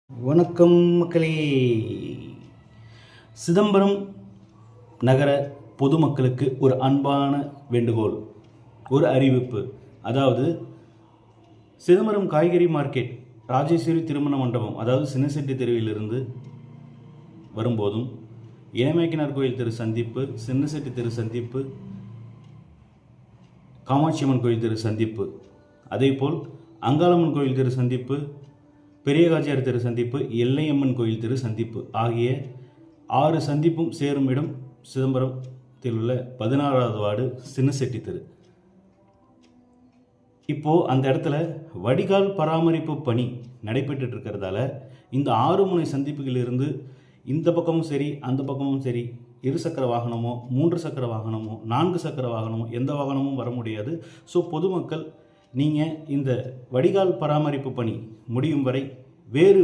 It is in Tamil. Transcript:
வணக்கம் மக்களே. சிதம்பரம் நகர பொதுமக்களுக்கு ஒரு அன்பான வேண்டுகோள், ஒரு அறிவிப்பு. அதாவது சிதம்பரம் காய்கறி மார்க்கெட் ராஜேஸ்வரி திருமண மண்டபம், அதாவது சின்னசெட்டி தெருவிலிருந்து வரும்போதும், ஏமேக்கினார் கோயில் தெரு சந்திப்பு, சின்னசெட்டி தெரு சந்திப்பு, காமாட்சியம்மன் கோயில் தெரு சந்திப்பு, அதேபோல் அங்காளம்மன் கோயில் தெரு சந்திப்பு, பெரிய காஜியார் தெரு சந்திப்பு, எல்லையம்மன் கோயில் தெரு சந்திப்பு ஆகிய 6 சந்திப்பும் சேரும் இடம் சிதம்பரத்தில் உள்ள 16வது வார்டு சின்னசெட்டி தெரு. இப்போது அந்த இடத்துல வடிகால் பராமரிப்பு பணி நடைபெற்று இருக்கிறதால இந்த 6 முனை சந்திப்புகளிலிருந்து இந்த பக்கமும் சரி அந்த பக்கமும் சரி இருசக்கர வாகனமோ 3 சக்கர வாகனமோ 4 சக்கர வாகனமோ எந்த வாகனமும் வர முடியாது. ஸோ பொதுமக்கள் நீங்கள் இந்த வடிகால் பராமரிப்பு பணி முடியும் வரை வேறு